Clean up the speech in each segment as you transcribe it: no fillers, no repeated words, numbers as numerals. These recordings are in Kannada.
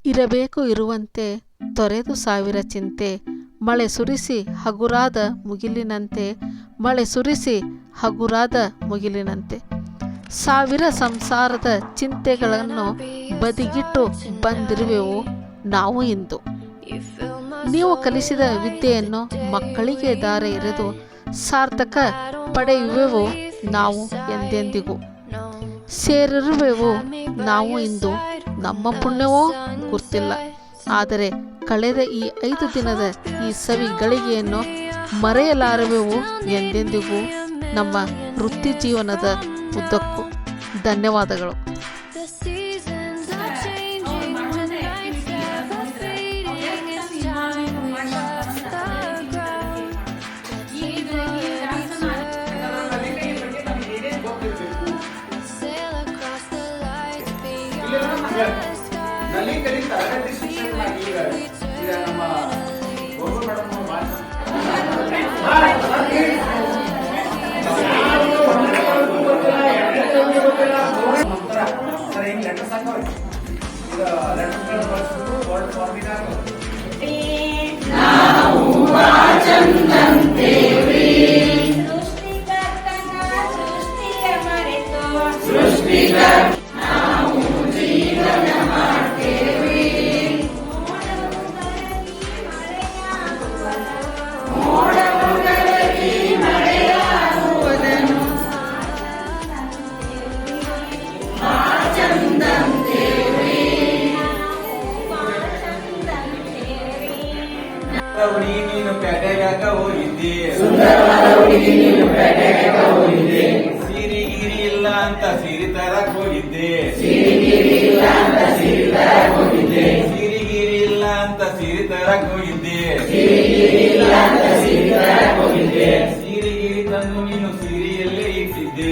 ಇರಬೇಕು ಇರುವಂತೆ ತೊರೆದು ಸಾವಿರ ಚಿಂತೆ, ಮಳೆ ಸುರಿಸಿ ಹಗುರಾದ ಮುಗಿಲಿನಂತೆ, ಮಳೆ ಸುರಿಸಿ ಹಗುರಾದ ಮುಗಿಲಿನಂತೆ. ಸಾವಿರ ಸಂಸಾರದ ಚಿಂತೆಗಳನ್ನು ಬದಿಗಿಟ್ಟು ಬಂದಿರುವೆವು ನಾವು ಇಂದು. ನೀವು ಕಲಿಸಿದ ವಿದ್ಯೆಯನ್ನು ಮಕ್ಕಳಿಗೆ ದಾರೆ ಎರೆದು ಸಾರ್ಥಕ ಪಡೆಯುವೆವು ನಾವು ಎಂದೆಂದಿಗೂ. ಸೇರಿರುವೆವು ನಾವು ಇಂದು, ನಮ್ಮ ಪುಣ್ಯವೋ ಗೊತ್ತಿಲ್ಲ. ಆದರೆ ಕಳೆದ ಈ 5 ದಿನದ ಈ ಸವಿ ಗಳಿಗೆಯನ್ನು ಮರೆಯಲಾರವೆವು ಎಂದೆಂದಿಗೂ ನಮ್ಮ ವೃತ್ತಿ ಜೀವನದ ಉದ್ದಕ್ಕೂ. ಧನ್ಯವಾದಗಳು. ನೀನು ಪೇಟೆಗಾಕ ಹೋಗಿದ್ದೆ, ಸೀರೆ ಗಿರಿ ಇಲ್ಲ ಅಂತ ಸೀರೆ ತರಕ್ ಹೋಗಿದ್ದೆ, ಸೀರೆ ಗಿರಿ ಇಲ್ಲ ಅಂತ ಸೀರೆ ತರಕ್ ಹೋಗಿದ್ದೆ, ಸೀರೆ ಗಿರಿ ತಂದು ನೀನು ಸೀರೆಯಲ್ಲೇ ಇಟ್ಟಿದ್ದೆ,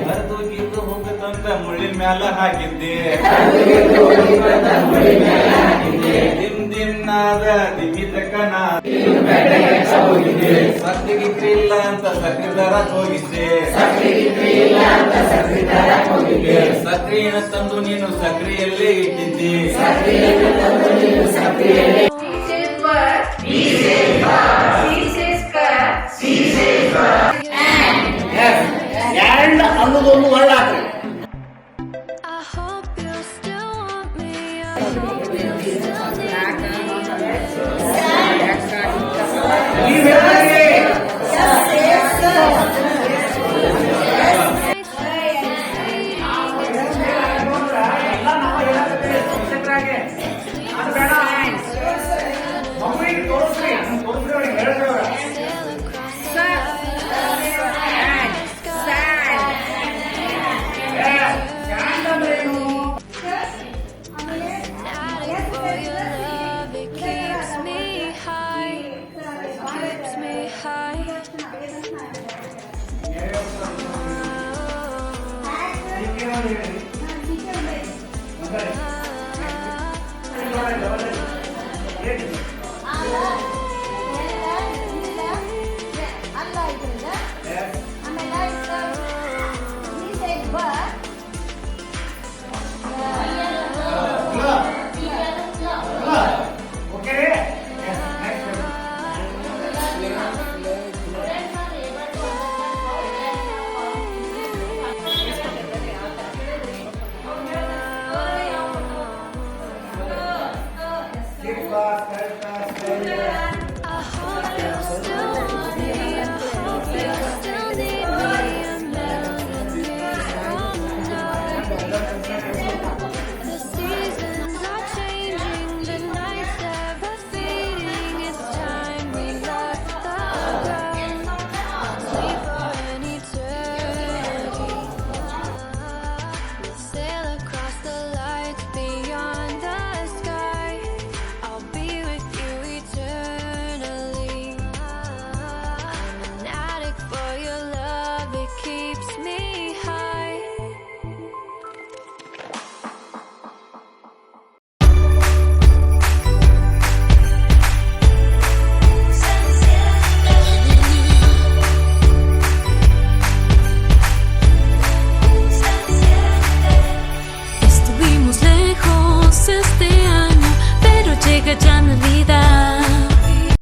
ಹರಿದು ಗಿದ್ದು ಹೋಗುತ್ತಂತ ಮುಳ್ಳಿನ ಮ್ಯಾಲ ಹಾಕಿದ್ದೆ, ದಿಮ್ನಾದ ದಿಮಿತಕನ ಸಕ್ರಿಗಿಲ್ಲ ಅಂತ ಸಕ್ರಿ ತರಕ್ ಹೋಗಿದ್ದೆ, ಸಕ್ರಿನ ತಂದು ನೀನು ಸಕ್ರಿಯಲ್ಲೇ ಇಟ್ಟಿದ್ದೆ, ಅನ್ನೋದೊಂದು ಒಳ್ಳಾಗ್ರಿ. Bye. gajana lida